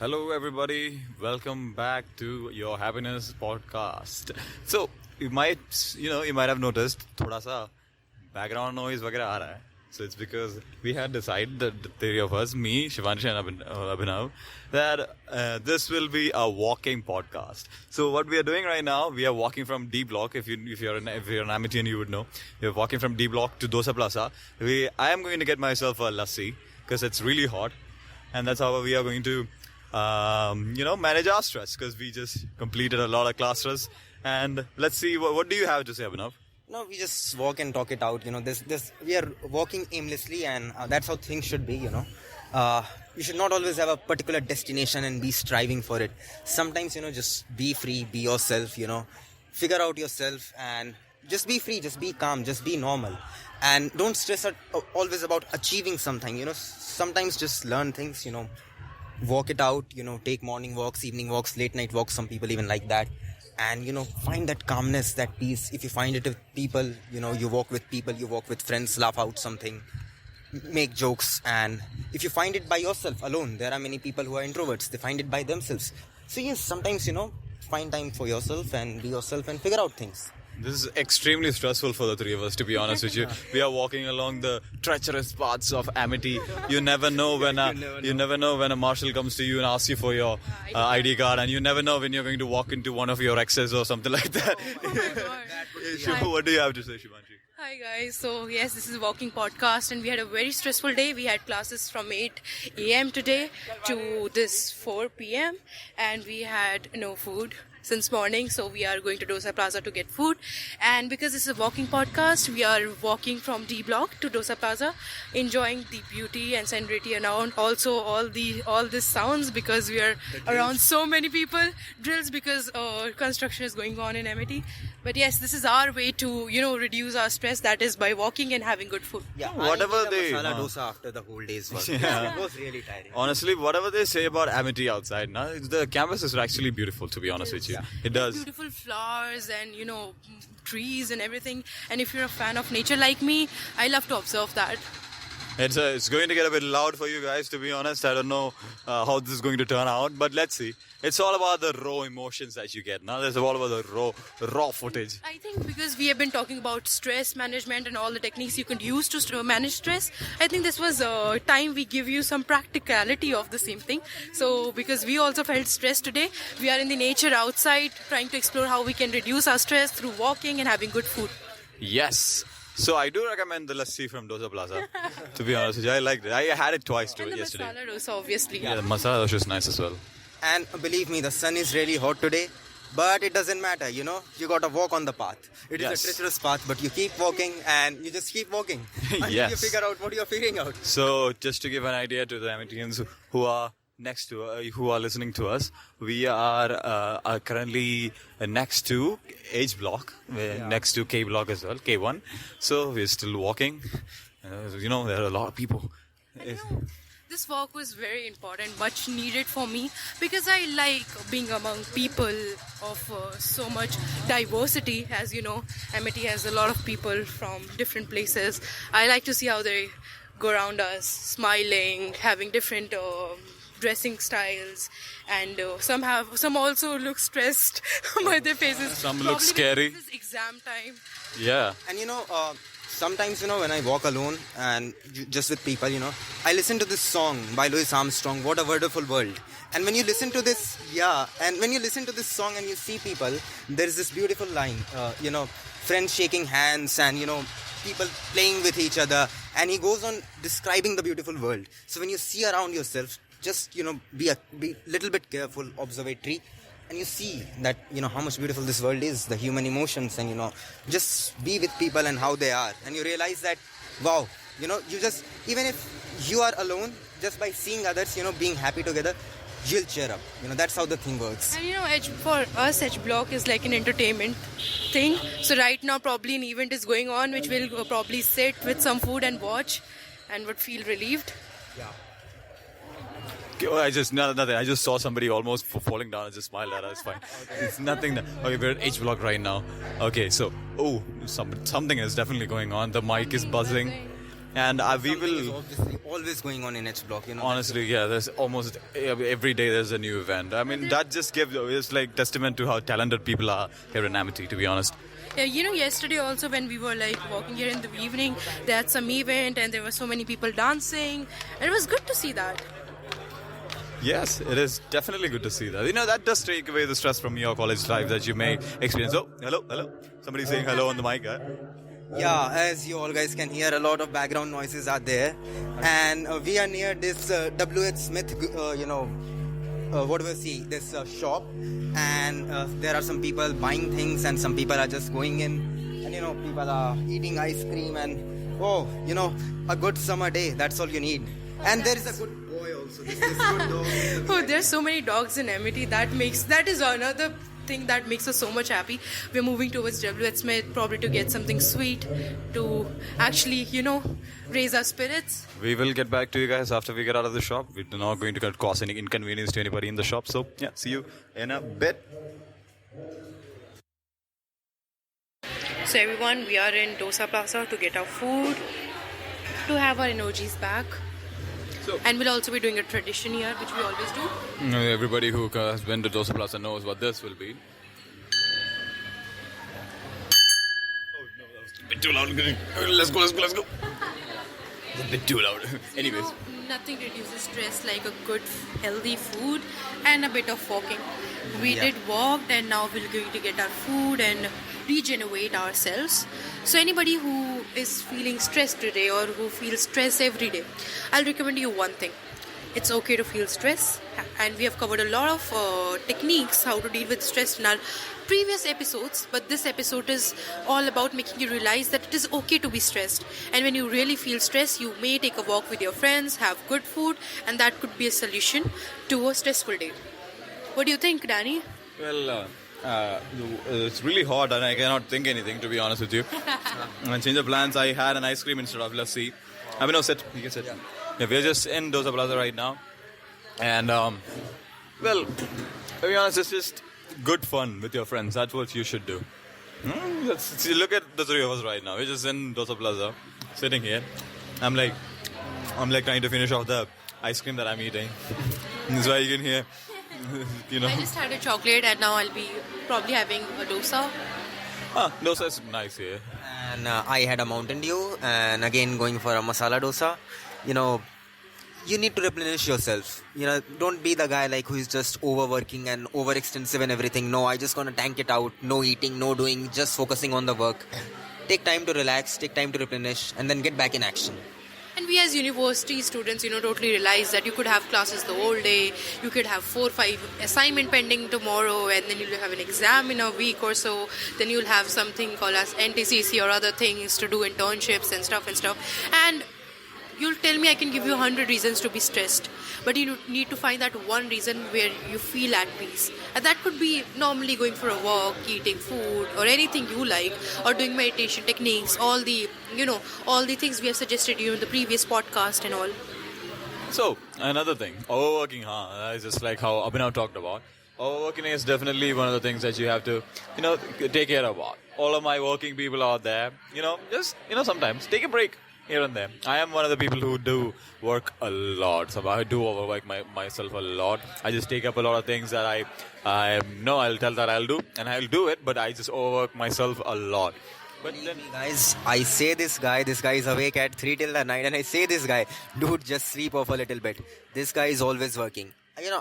Hello, everybody. Welcome back to your happiness podcast. So you might have noticed, thoda sa background noise वगैरह आ रहा है. So it's because we had decided, the three of us, me, Shivanshi, and Abhinav, that this will be a walking podcast. So what we are doing right now, we are walking from D Block. If you're an Amitian, you would know. We're walking from D Block to Dosa Plaza. I am going to get myself a lassi because it's really hot, and that's how we are going to manage our stress, because we just completed a lot of classes. And let's see, what do you have to say, Abhinav? No, we just walk and talk it out. We are walking aimlessly, and that's how things should be. You should not always have a particular destination and be striving for it. Sometimes, just be free, be yourself. Figure out yourself and just be free, just be calm, just be normal, and don't stress always about achieving something. Sometimes just learn things. Walk it out. Take morning walks, evening walks, late night walks. Some people even like that. And find that calmness, that peace. If you find it with people, you walk with people, you walk with friends, laugh out something, make jokes. And if you find it by yourself alone, there are many people who are introverts, they find it by themselves. So yes, sometimes find time for yourself and be yourself and figure out things. This is extremely stressful for the three of us, to be honest with you. We are walking along the treacherous paths of Amity. You never know when a marshal comes to you and asks you for your ID card, and you never know when you're going to walk into one of your exes or something like that. Oh my God. What do you have to say, Shivanshi? Hi guys, so yes, this is Walking Podcast, and we had a very stressful day. We had classes from 8 a.m. today to this 4 p.m. and we had no food since morning, so we are going to Dosa Plaza to get food. And because this is a walking podcast, we are walking from D Block to Dosa Plaza, enjoying the beauty and serenity around. Also all this sounds, because we are around so many people. Drills, because construction is going on in Amity. But yes, this is our way to reduce our stress, that is by walking and having good food. Yeah, Whatever I they- need a masala dosa after the whole day's work. Yeah. It was really tiring. Honestly, whatever they say about Amity outside, now the campus is actually beautiful, to be honest with you. It does. Beautiful flowers and trees and everything. And if you're a fan of nature like me, I love to observe that. It's going to get a bit loud for you guys, to be honest. I don't know how this is going to turn out, but let's see. It's all about the raw emotions that you get. Now it's all about the raw footage. I think because we have been talking about stress management and all the techniques you can use to manage stress, I think this was a time we give you some practicality of the same thing. So because we also felt stress today, we are in the nature outside trying to explore how we can reduce our stress through walking and having good food. Yes. So I do recommend the lassi from Dosa Plaza. To be honest with you, I liked it. I had it twice And the yesterday. masala dosa, obviously. Yeah, the masala dosa is nice as well. And believe me, the sun is really hot today, but it doesn't matter, you got to walk on the path. It is Yes. a treacherous path, but you keep walking and you just keep walking until you Yes. figure out what you're figuring out. So just to give an idea to the Amitians who are who are listening to us, we are currently next to H Block, next to K Block as well, K1. So we're still walking. There are a lot of people. I know. This walk was very important, much needed for me, because I like being among people of so much diversity. As you know, Amity has a lot of people from different places. I like to see how they go around us, smiling, having different dressing styles, and some also look stressed by their faces. Some look Probably scary. because it's exam time. Yeah. And sometimes, when I walk alone and just with people, I listen to this song by Louis Armstrong, What a Wonderful World. And when you listen to this, song and you see people, there is this beautiful line, friends shaking hands and, people playing with each other. And he goes on describing the beautiful world. So when you see around yourself, just, be a little bit careful, observatory. And you see that, how much beautiful this world is, the human emotions, and, just be with people and how they are. And you realize that, wow, you just, even if you are alone, just by seeing others, being happy together, you'll cheer up. That's how the thing works. And for us, Edge Block is like an entertainment thing. So right now, probably an event is going on, which we'll probably sit with some food and watch, and would feel relieved. Yeah. Nothing. I just saw somebody almost falling down. I just smiled at her. It's fine. It's nothing. Okay, we're at H Block right now. Okay, so something is definitely going on. The mic is buzzing. And we Something is will. obviously always going on in H Block, you know. Honestly, yeah, there's almost every day there's a new event. I mean, that just gives it's like testament to how talented people are here in Amity, to be honest. Yeah, you know, yesterday also when we were like walking here in the evening, they had some event and there were so many people dancing, and it was good to see that. Yes, it is definitely good to see that. You know, that does take away the stress from your college life that you may experience. Oh, hello. Somebody saying hello on the mic. Yeah, as you all guys can hear, a lot of background noises are there, and we are near this W.H. Smith, what do we see? This shop, and there are some people buying things, and some people are just going in, and people are eating ice cream, and a good summer day. That's all you need. And there is a good boy also. This good dog. Oh, there's so many dogs in Amity. That is another thing that makes us so much happy. We're moving towards W.H. Smith probably to get something sweet to actually, raise our spirits. We will get back to you guys after we get out of the shop. We're not going to cause any inconvenience to anybody in the shop. So, yeah, see you in a bit. So everyone, we are in Dosa Plaza to get our food, to have our emojis back. And we'll also be doing a tradition here, which we always do. Everybody who has been to Dosa Plaza knows what this will be. Oh no, that was a bit too loud. Let's go. It's a bit too loud. Anyways. Nothing reduces stress like a good, healthy food and a bit of walking. We did walk, and now we're going to get our food and regenerate ourselves. So anybody who is feeling stressed today or who feels stress every day, I'll recommend you one thing. It's okay to feel stress, and we have covered a lot of techniques how to deal with stress in our previous episodes, but this episode is all about making you realize that it is okay to be stressed. And when you really feel stressed, you may take a walk with your friends, have good food, and that could be a solution to a stressful day. What do you think, Danny? Well, it's really hot and I cannot think anything, to be honest with you. And change of plans, I had an ice cream instead of lassi. I mean, no, sit. You can sit. Yeah, we're just in Dosa Plaza right now. And, well, to be honest, it's just good fun with your friends. That's what you should do. See, look at the three of us right now. We're just in Dosa Plaza, sitting here. I'm like trying to finish off the ice cream that I'm eating. That's why you can hear, I just had a chocolate, and now I'll be probably having a dosa. Dosa is nice here. And I had a Mountain Dew, and again going for a masala dosa. You need to replenish yourself. Don't be the guy like who is just overworking and overextensive and everything. No, I just gonna tank it out. No eating, no doing, just focusing on the work. Take time to relax, take time to replenish, and then get back in action. And we as university students, totally realize that you could have classes the whole day, you could have 4 or 5 assignment pending tomorrow, and then you'll have an exam in a week or so, then you'll have something called as NTCC or other things to do, internships and stuff. And you'll tell me I can give you 100 reasons to be stressed, but you need to find that one reason where you feel at peace. And that could be normally going for a walk, eating food, or anything you like, or doing meditation techniques, all the things we have suggested you in the previous podcast and all. So, another thing, overworking, is just like how Abhinav talked about. Overworking is definitely one of the things that you have to, take care about. All of my working people out there, sometimes take a break here and there. I am one of the people who do work a lot, so I do overwork myself a lot. I just take up a lot of things that I'll tell that I'll do, and I'll do it, but I just overwork myself a lot. But then, guys, I say this guy is awake at 3 till the night, and I say this guy, dude, just sleep off a little bit. This guy is always working.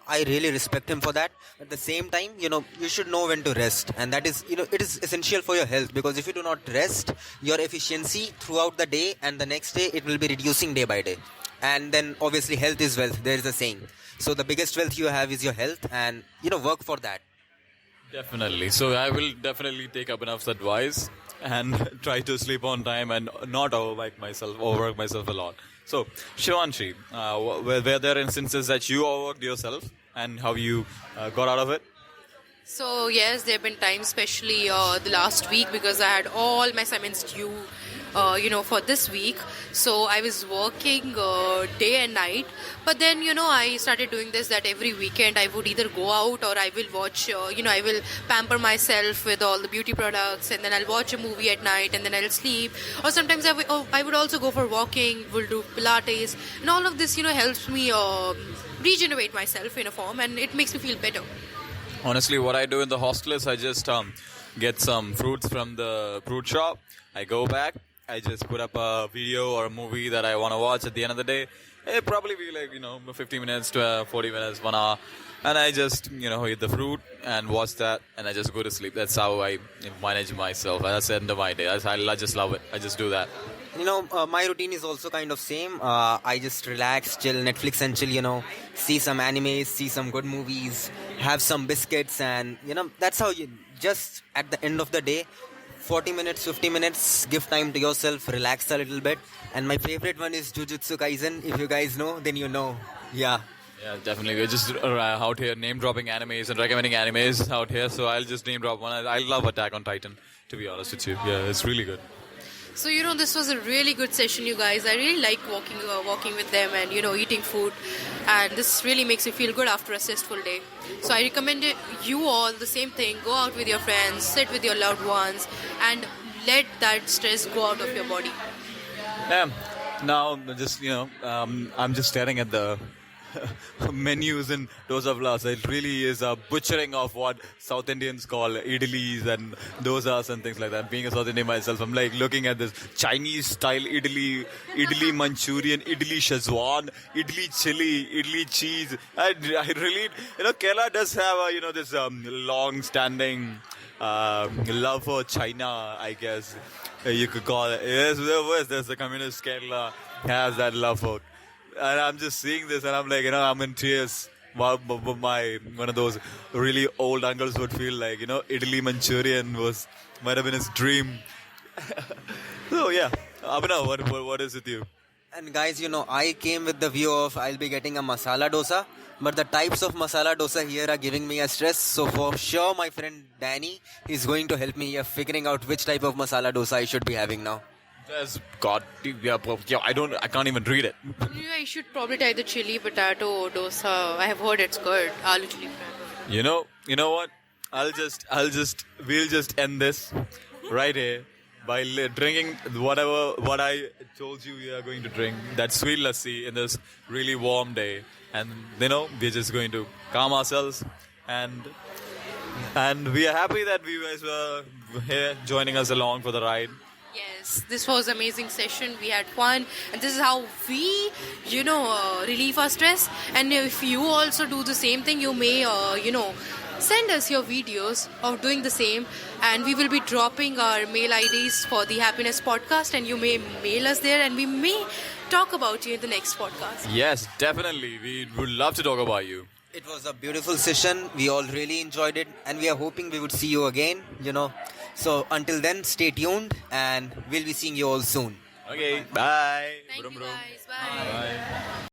I really respect him for that. At the same time, you should know when to rest, and that is, it is essential for your health, because if you do not rest, your efficiency throughout the day and the next day, it will be reducing day by day. And then obviously health is wealth. There is a saying. So the biggest wealth you have is your health, and work for that. Definitely. So I will definitely take up Abhinav's advice and try to sleep on time and not overwork myself a lot. So, Shivanshi, were there instances that you overworked yourself and how you got out of it? So yes, there have been times, especially the last week, because I had all my assignments due for this week. So I was working day and night. But then, I started doing this that every weekend I would either go out or I will watch, I will pamper myself with all the beauty products, and then I'll watch a movie at night and then I'll sleep. Or sometimes I would also go for walking, will do Pilates. And all of this, helps me regenerate myself in a form, and it makes me feel better. Honestly, what I do in the hostel is I just get some fruits from the fruit shop. I go back, I just put up a video or a movie that I want to watch at the end of the day. It probably be like 50 minutes to 40 minutes, 1 hour, and I just eat the fruit and watch that, and I just go to sleep. That's how I manage myself. That's the end of my day. I just love it. I just do that. My routine is also kind of same. I just relax, chill, Netflix and chill, see some animes, see some good movies, have some biscuits, and, that's how you just at the end of the day, 40 minutes, 50 minutes, give time to yourself, relax a little bit. And my favorite one is Jujutsu Kaisen. If you guys know, then you know. Yeah. Yeah, definitely. We're just out here name dropping animes and recommending animes out here. So I'll just name drop one. I love Attack on Titan, to be honest with you. Yeah, it's really good. So this was a really good session, you guys. I really like walking with them and eating food, and this really makes me feel good after a stressful day. So I recommend you all the same thing. Go out with your friends, sit with your loved ones, and let that stress go out of your body. Yeah. Now, just I'm just staring at the menus in Dosa Plaza. It really is a butchering of what South Indians call idlis and dosas and things like that. Being a South Indian myself, I'm like looking at this Chinese style idli Manchurian, idli Szechuan, idli chili, idli cheese. I really, Kerala does have this long standing love for China, I guess you could call it. Yes, there's the communist Kerala has that love for. And I'm just seeing this, and I'm like, I'm in tears. One of those really old uncles would feel like, idli Manchurian might have been his dream. So yeah, Abhinav, what is with you? And guys, I came with the view of I'll be getting a masala dosa, but the types of masala dosa here are giving me a stress. So for sure, my friend Danny is going to help me here figuring out which type of masala dosa I should be having now. There's God, yeah, I can't even read it. I should probably try the chili potato dosa. I have heard it's good. Aloo chili potato. You know what? We'll just end this right here by drinking what I told you we are going to drink. That sweet lassi in this really warm day, and we're just going to calm ourselves, and we are happy that you guys were here joining us along for the ride. Yes, this was an amazing session. We had fun, and this is how we, relieve our stress. And if you also do the same thing, you may, send us your videos of doing the same, and we will be dropping our mail IDs for the Happiness Podcast, and you may mail us there, and we may talk about you in the next podcast. Yes, definitely. We would love to talk about you. It was a beautiful session. We all really enjoyed it, and we are hoping we would see you again, So until then, stay tuned, and we'll be seeing you all soon. Okay, bye. Thank you guys. Bye. Bye.